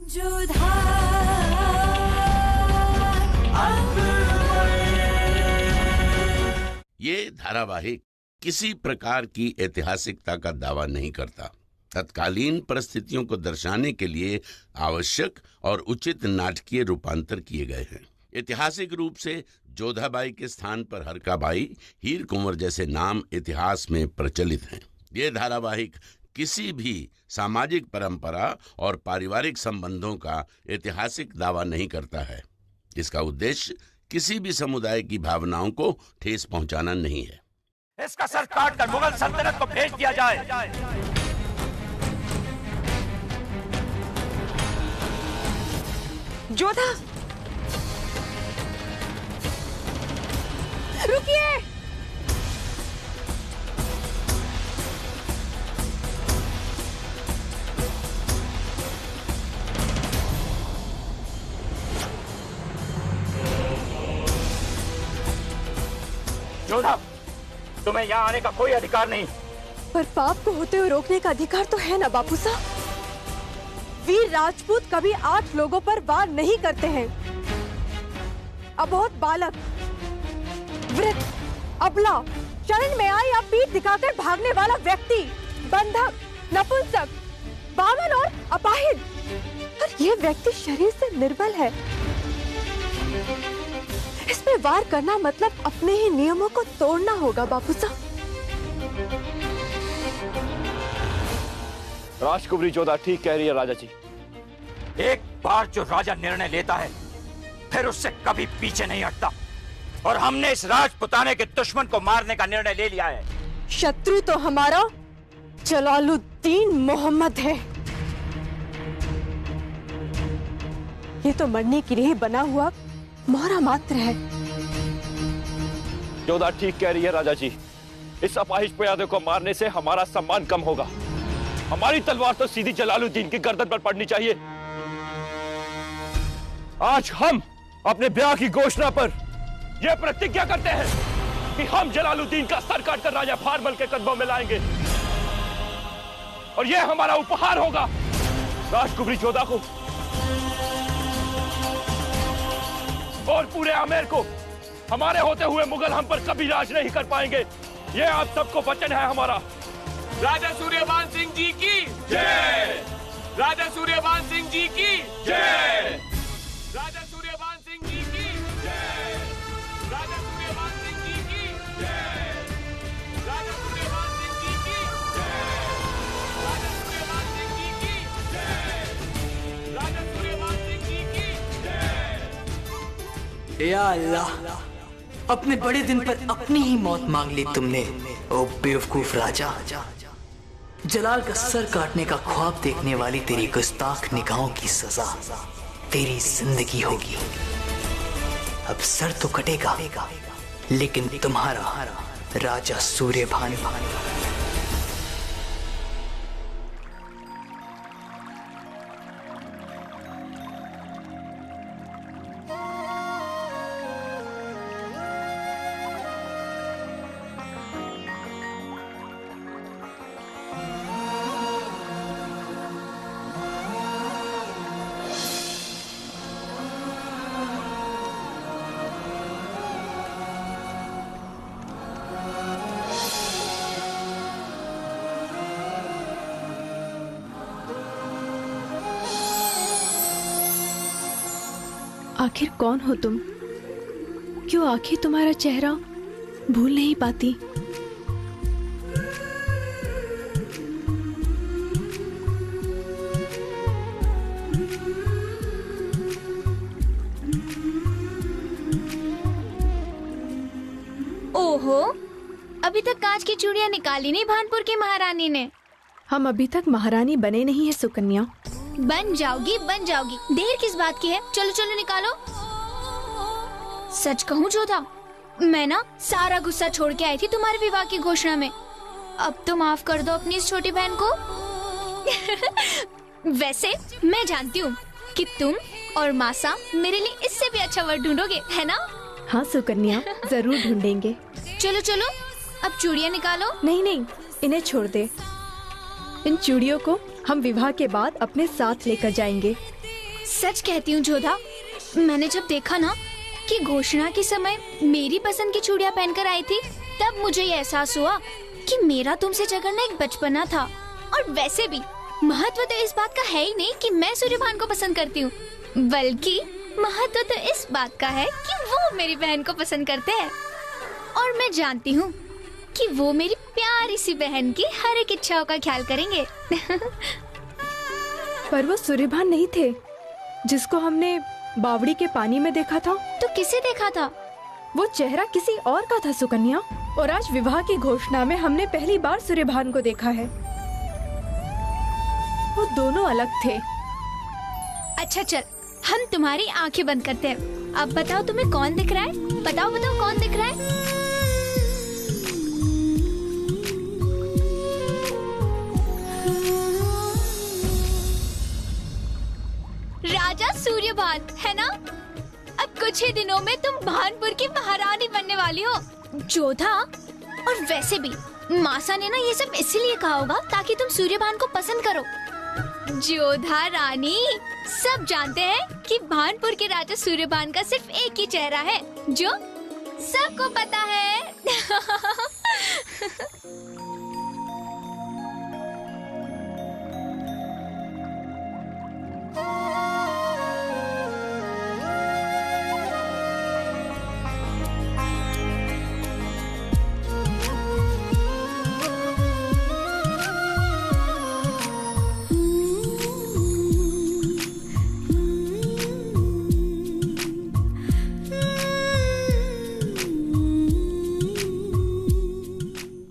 ये धारावाहिक किसी प्रकार की ऐतिहासिकता का दावा नहीं करता। तत्कालीन परिस्थितियों को दर्शाने के लिए आवश्यक और उचित नाटकीय रूपांतर किए गए हैं। ऐतिहासिक रूप से जोधाबाई के स्थान पर हरकाबाई, हीर कुंवर जैसे नाम इतिहास में प्रचलित हैं। ये धारावाहिक किसी भी सामाजिक परंपरा और पारिवारिक संबंधों का ऐतिहासिक दावा नहीं करता है। इसका उद्देश्य किसी भी समुदाय की भावनाओं को ठेस पहुंचाना नहीं है। इसका सर काटकर मुगल सल्तनत को भेज दिया जाए। जोधा, रुकिए। जोधा, तुम्हें यहाँ आने का कोई अधिकार नहीं। पर पाप को होते हुए रोकने का अधिकार तो है ना बापू साहब। वीर राजपूत कभी 8 लोगों पर वार नहीं करते हैं। अबोध बालक, वृद्ध, अबला, शरण में आए या पीठ दिखाकर भागने वाला व्यक्ति, बंधक, नपुंसक, बावन और अपाहिज। और ये व्यक्ति शरीर से निर्बल है। इसमें वार करना मतलब अपने ही नियमों को तोड़ना होगा बापू साहब। राजकुमारी जोधा ठीक कह रही है राजा जी। एक बार जो राजा निर्णय लेता है फिर उससे कभी पीछे नहीं हटता। और हमने इस राजपुताने के दुश्मन को मारने का निर्णय ले लिया है। शत्रु तो हमारा जलालुद्दीन मोहम्मद है। ये तो मरने के लिए बना हुआ मोहरा मात्र है। जोधा ठीक कह रही है राजा जी। इस अपाहिज प्यादे को मारने से हमारा सम्मान कम होगा। हमारी तलवार तो सीधी जलालुद्दीन की गर्दन पर पड़नी चाहिए। आज हम अपने ब्याह की घोषणा पर यह प्रतिज्ञा करते हैं कि हम जलालुद्दीन का सर काटकर राजा फारबल के कदमों में लाएंगे। और यह हमारा उपहार होगा राजकुमारी जोधा को और पूरे आमेर को। हमारे होते हुए मुगल हम पर कभी राज नहीं कर पाएंगे। ये आप सबको वचन है हमारा। राजा सूर्यवान सिंह जी की जय। राजा सूर्यवान सिंह जी की जय। राजा सूर्यवान सिंह जी की जय। राजा सूर्यवान सिंह जी की जय। राजा सूर्यवान सिंह जी की जय। राजा सूर्यवान सिंह जी की जय। राजा सूर्यवान सिंह जी की जय। या अल्लाह, अपने बड़े दिन पर अपनी ही मौत मांग ली तुमने। ओ बेवकूफ राजा, जलाल का सर काटने का ख्वाब देखने वाली तेरी गुस्ताख निगाहों की सजा तेरी जिंदगी होगी। अब सर तो कटेगा लेकिन तुम्हारा राजा सूर्यभान। आखिर कौन हो तुम? क्यों आंखें तुम्हारा चेहरा भूल नहीं पाती? ओहो, अभी तक कांच की चूड़ियां निकाली नहीं भानपुर की महारानी ने। हम अभी तक महारानी बने नहीं है सुकन्या। बन जाओगी, बन जाओगी। देर किस बात की है? चलो चलो निकालो। सच कहूँ जोधा, मैं ना सारा गुस्सा छोड़ के आई थी तुम्हारे विवाह की घोषणा में। अब तो माफ कर दो अपनी इस छोटी बहन को। वैसे मैं जानती हूँ कि तुम और मासा मेरे लिए इससे भी अच्छा वर्ड ढूंढोगे, है ना? हाँ सुकन्या, जरूर ढूंढेंगे। चलो चलो, अब चूड़ियाँ निकालो। नहीं नहीं, इन्हें छोड़ दे। इन चूड़ियों को हम विवाह के बाद अपने साथ लेकर जाएंगे। सच कहती हूँ जोधा, मैंने जब देखा ना कि घोषणा के समय मेरी पसंद की चूड़ियाँ पहनकर आई थी, तब मुझे ये एहसास हुआ कि मेरा तुमसे झगड़ना एक बचपना था। और वैसे भी महत्व तो इस बात का है ही नहीं कि मैं सूर्यभान को पसंद करती हूँ, बल्कि महत्व तो इस बात का है कि वो मेरी बहन को पसंद करते हैं। और मैं जानती हूँ कि वो मेरी प्यारी सी बहन की हर एक इच्छाओं का ख्याल करेंगे। पर वो सूर्यभान नहीं थे जिसको हमने बावड़ी के पानी में देखा था। तो किसे देखा था? वो चेहरा किसी और का था सुकन्या। और आज विवाह की घोषणा में हमने पहली बार सूर्यभान को देखा है। वो दोनों अलग थे। अच्छा चल, हम तुम्हारी आंखें बंद करते हैं। अब बताओ तुम्हें कौन दिख रहा है? बताओ बताओ कौन दिख रहा है? राजा सूर्यभान, है ना? अब कुछ ही दिनों में तुम भानपुर की महारानी बनने वाली हो, जोधा। और वैसे भी मासा ने ना ये सब इसीलिए कहा होगा ताकि तुम सूर्यभान को पसंद करो। जोधा रानी, सब जानते हैं कि भानपुर के राजा सूर्यभान का सिर्फ एक ही चेहरा है, जो सबको पता है।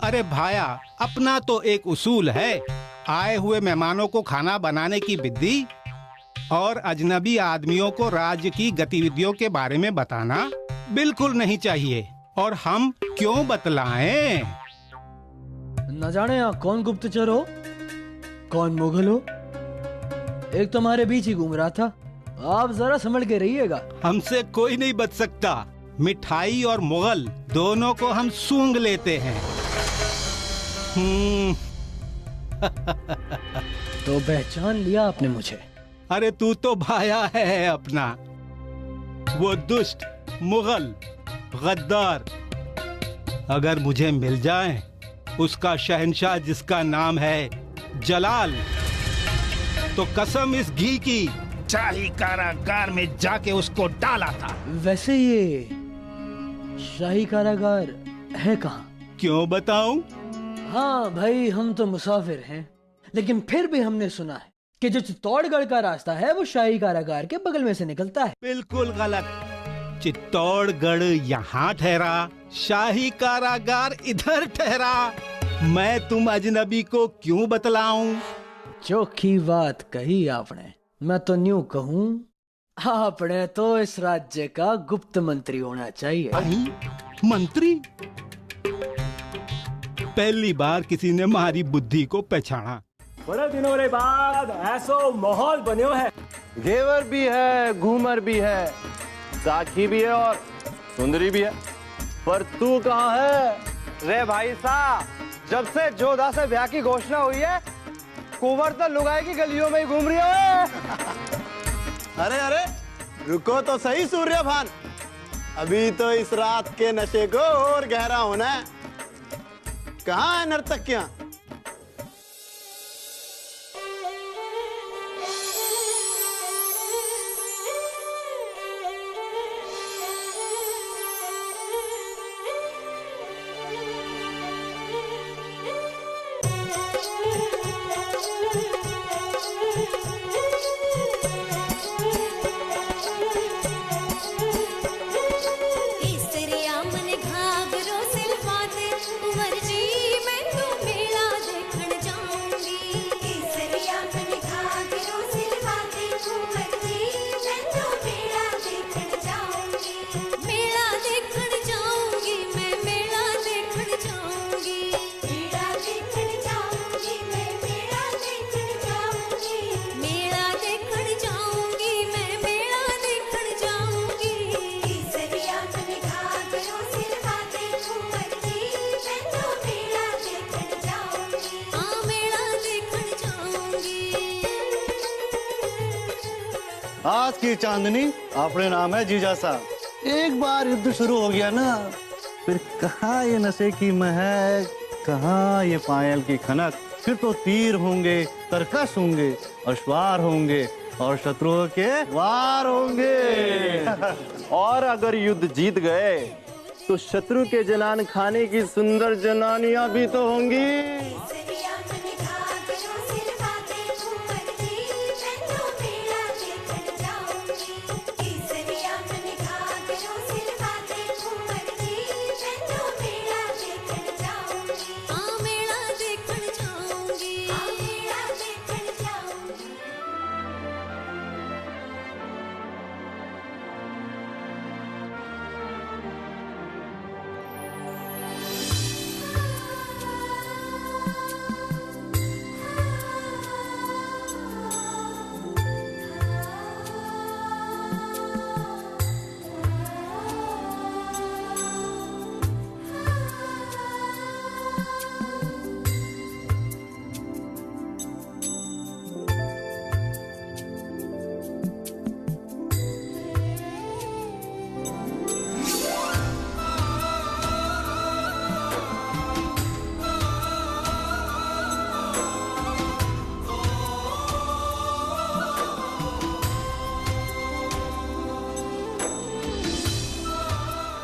अरे भाया, अपना तो एक उसूल है, आए हुए मेहमानों को खाना बनाने की विधि और अजनबी आदमियों को राज्य की गतिविधियों के बारे में बताना बिल्कुल नहीं चाहिए। और हम क्यों बतलाएं? न जाने यहाँ कौन गुप्तचर हो, कौन मुगल हो, एक तुम्हारे बीच ही घूम रहा था। आप जरा संभल के रहिएगा। हमसे कोई नहीं बच सकता। मिठाई और मुगल दोनों को हम सूंघ लेते हैं। तो पहचान लिया आपने मुझे? अरे तू तो भाया है अपना, वो दुष्ट मुगल गद्दार। अगर मुझे मिल जाए उसका शहंशाह जिसका नाम है जलाल, तो कसम इस घी की शाही कारागार में जाके उसको डाला था। वैसे ये शाही कारागार है कहाँ? क्यों बताऊं? हाँ भाई, हम तो मुसाफिर हैं, लेकिन फिर भी हमने सुना है कि जो चित्तौड़गढ़ का रास्ता है वो शाही कारागार के बगल में से निकलता है। बिल्कुल गलत। चित्तौड़गढ़ यहाँ ठहरा, शाही कारागार इधर ठहरा। मैं तुम अजनबी को क्यों बतलाऊं? चोखी बात कही आपने। मैं तो न्यू कहूँ, आपने तो इस राज्य का गुप्त मंत्री होना चाहिए। मंत्री? पहली बार किसी ने हमारी बुद्धि को पहचाना। बड़े दिनों के बाद ऐसो माहौल बन्यो है। घेवर भी है, घूमर भी है, साखी भी है और सुंदरी भी है। पर तू कहाँ है? रे भाई साहब, जब से जोधा से ब्याह की घोषणा हुई है, कुंवर तो लुगाई की गलियों में ही घूम रही है। अरे अरे रुको तो सही सूर्यभान, अभी तो इस रात के नशे को और गहरा होना है। कहाँ है नर्तकियां? मन घाघरो सिलवाते, कुंवर जी मैं तो मेला आज की चांदनी अपने नाम है जीजा साहब। एक बार युद्ध शुरू हो गया ना, फिर कहाँ ये नशे की महक, कहाँ ये पायल की खनक, फिर तो तीर होंगे, तरकश होंगे, अश्वार होंगे और शत्रुओं के वार होंगे। और अगर युद्ध जीत गए तो शत्रु के जनान खाने की सुंदर जनानियां भी तो होंगी।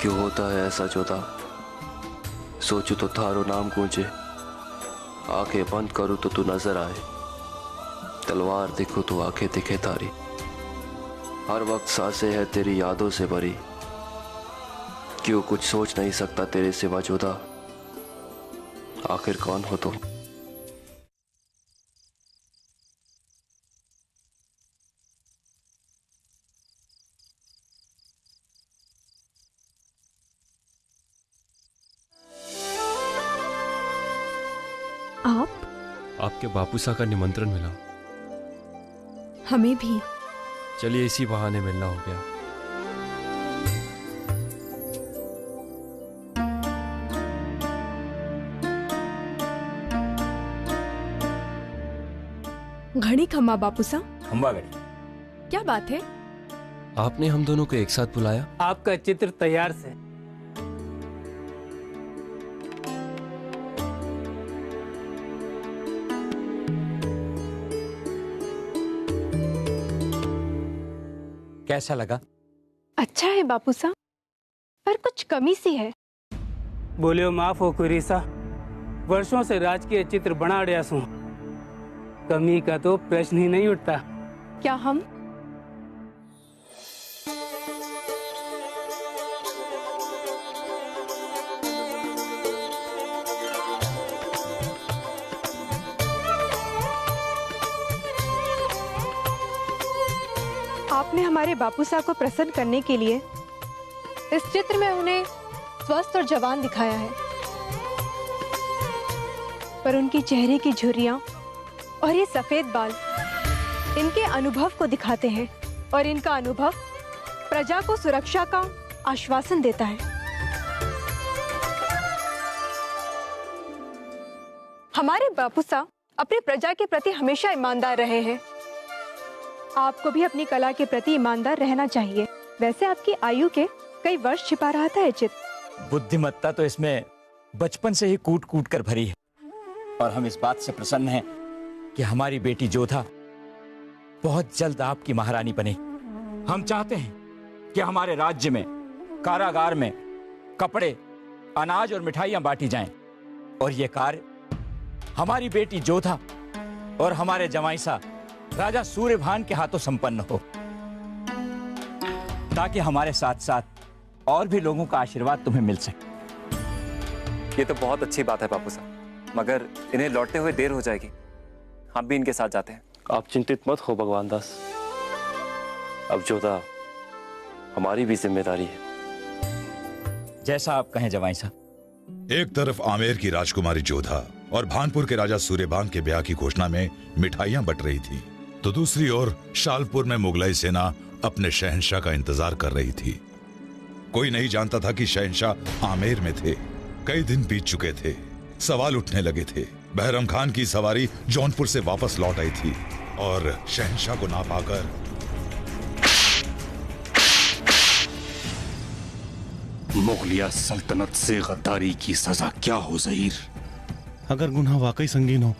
क्यों होता है ऐसा जोधा? सोचू तो थारो नाम गूंजे, आंखें बंद करूं तो तू नजर आए, तलवार दिखो तो आंखें दिखे तारी, हर वक्त सांसें है तेरी यादों से भरी। क्यों कुछ सोच नहीं सकता तेरे सिवा जोधा? आखिर कौन हो तुम? आपके बापूसा का निमंत्रण मिला। हमें भी। चलिए इसी बहाने मिलना हो गया। घड़ी खम्मा बापूसा। खम्बा घड़ी? क्या बात है? आपने हम दोनों को एक साथ बुलाया? आपका चित्र तैयार से। कैसा लगा? अच्छा है बापूसा, पर कुछ कमी सी है। बोलियो माफ हो कुरीसा, वर्षों से राजकीय चित्र बना रहा हूं, कमी का तो प्रश्न ही नहीं उठता। क्या हम? आपने हमारे बापूसा को प्रसन्न करने के लिए इस चित्र में उन्हें स्वस्थ और जवान दिखाया है, पर उनकी चेहरे की झुर्रियां और ये सफेद बाल इनके अनुभव को दिखाते हैं, और इनका अनुभव प्रजा को सुरक्षा का आश्वासन देता है। हमारे बापूसा अपनी प्रजा के प्रति हमेशा ईमानदार रहे हैं। आपको भी अपनी कला के प्रति ईमानदार रहना चाहिए। वैसे आपकी आयु के कई वर्ष छिपा रहा था ये चित्र। बुद्धिमत्ता तो इसमें बचपन से ही कूट कूट कर भरी है, और हम इस बात से प्रसन्न हैं कि हमारी बेटी जोधा बहुत जल्द आपकी महारानी बने। हम चाहते हैं कि हमारे राज्य में कारागार में कपड़े, अनाज और मिठाइयां बांटी जाएं, और ये कार्य हमारी बेटी जोधा और हमारे जमाई साहब राजा सूर्यभान के हाथों संपन्न हो, ताकि हमारे साथ साथ और भी लोगों का आशीर्वाद तुम्हें मिल सके। ये तो बहुत अच्छी बात है बापू साहब, मगर इन्हें लौटते हुए देर हो जाएगी, हम भी इनके साथ जाते हैं। आप चिंतित मत हो भगवान दास, अब जोधा हमारी भी जिम्मेदारी है। जैसा आप कहें जवाई साहब। एक तरफ आमेर की राजकुमारी जोधा और भानपुर के राजा सूर्यभान के ब्याह की घोषणा में मिठाइयां बट रही थी, तो दूसरी ओर शालपुर में मुगलाई सेना अपने शहंशाह का इंतजार कर रही थी। कोई नहीं जानता था कि शहंशाह आमेर में थे। कई दिन बीत चुके थे, सवाल उठने लगे थे। बहरम खान की सवारी जौनपुर से वापस लौट आई थी, और शहंशाह को ना पाकर मुगलिया सल्तनत से गद्दारी की सजा क्या हो ज़हीर? अगर गुनाह वाकई संगीन हो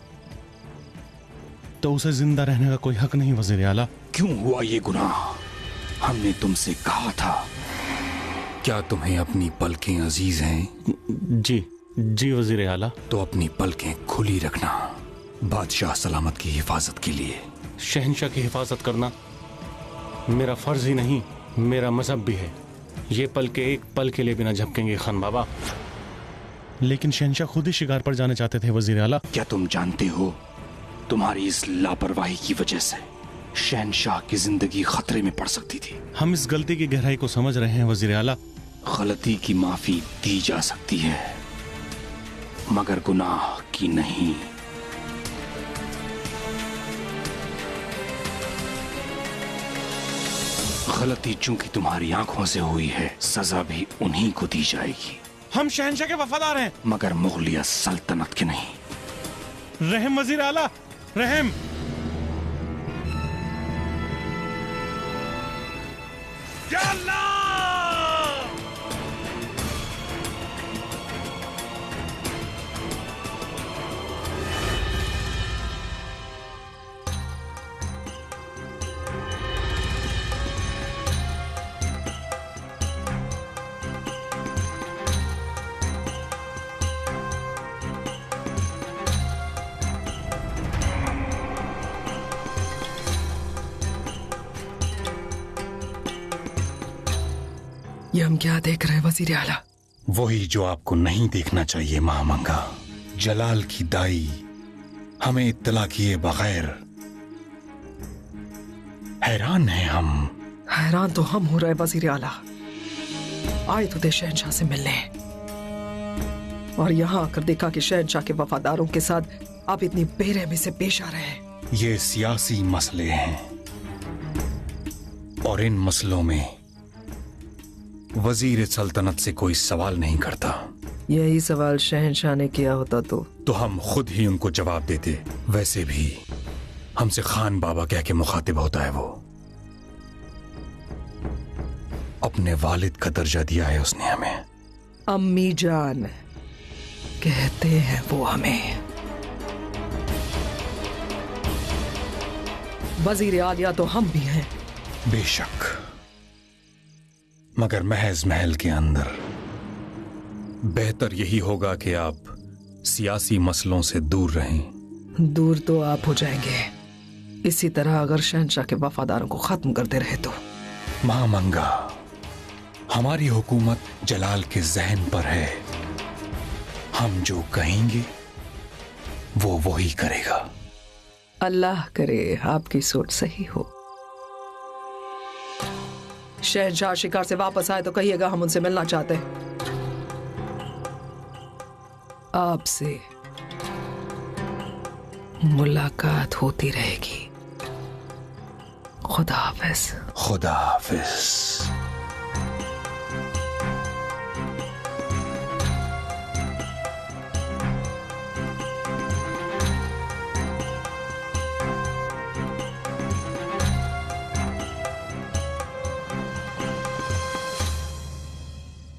तो उसे जिंदा रहने का कोई हक नहीं वजीर आला। क्यों हुआ ये गुनाह? हमने तुमसे कहा था। क्या तुम्हें अपनी पलकें अजीज हैं? जी वजीर आला। तो अपनी पलकें खुली रखना, बादशाह सलामत की हिफाजत के लिए। शहंशाह की हिफाजत करना मेरा फर्ज ही नहीं, मेरा मजहब भी है। ये पलकें एक पल के लिए भी ना झपकेंगे खान बाबा। लेकिन शहंशाह खुद ही शिकार पर जाने चाहते थे वजीर आला। क्या तुम जानते हो तुम्हारी इस लापरवाही की वजह से शहंशाह की जिंदगी खतरे में पड़ सकती थी? हम इस गलती की गहराई को समझ रहे हैं वजीर आला। गलती की माफी दी जा सकती है मगर गुनाह की नहीं। गलती चूंकि तुम्हारी आंखों से हुई है, सजा भी उन्हीं को दी जाएगी। हम शहंशाह के वफादार हैं मगर मुगलिया सल्तनत के नहीं। रहम वजीर आला, रहम। ये हम क्या देख रहे हैं वजीर आला? वही जो आपको नहीं देखना चाहिए महामंगा। जलाल की दाई हमें इत्तला किए बगैर हैरान हैं हम। हैरान तो हम हो रहे वजीर आला। आए तो थे शहंशाह से मिलने और यहाँ आकर देखा कि शहंशाह के वफादारों के साथ आप इतनी बेरहमी से पेश आ रहे हैं। ये सियासी मसले हैं और इन मसलों में वजीर सल्तनत से कोई सवाल नहीं करता। यही सवाल शहंशाह ने किया होता तो हम खुद ही उनको जवाब देते। वैसे भी हमसे खान बाबा कह के मुखातिब होता है। वो अपने वालिद का दर्जा दिया है उसने हमें। अम्मी जान कहते हैं वो हमें। वजीर आलिया तो हम भी हैं। बेशक, मगर महज महल के अंदर बेहतर यही होगा कि आप सियासी मसलों से दूर रहें। दूर तो आप हो जाएंगे इसी तरह अगर शहंशाह के वफादारों को खत्म करते रहे तो। महामंगा, हमारी हुकूमत जलाल के जहन पर है। हम जो कहेंगे वो वही करेगा। अल्लाह करे आपकी सोच सही हो। शहंशाह शिकार से वापस आए तो कहिएगा हम उनसे मिलना चाहते हैं। आपसे मुलाकात होती रहेगी। खुदा हाफिज। खुदा हाफिज।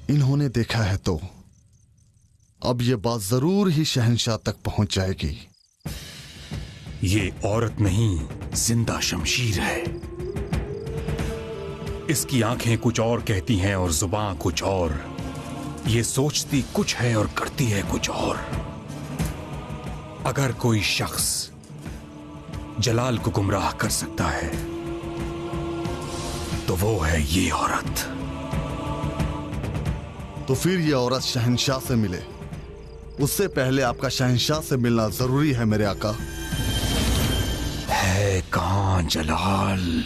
इन्होंने देखा है तो अब ये बात जरूर ही शहंशाह तक पहुंच जाएगी। ये औरत नहीं, जिंदा शमशीर है। इसकी आंखें कुछ और कहती हैं और जुबान कुछ और। ये सोचती कुछ है और करती है कुछ और। अगर कोई शख्स जलाल को गुमराह कर सकता है तो वो है ये औरत। तो फिर ये औरत शहंशाह से मिले, उससे पहले आपका शहंशाह से मिलना जरूरी है मेरे आका। है कहां जलाल?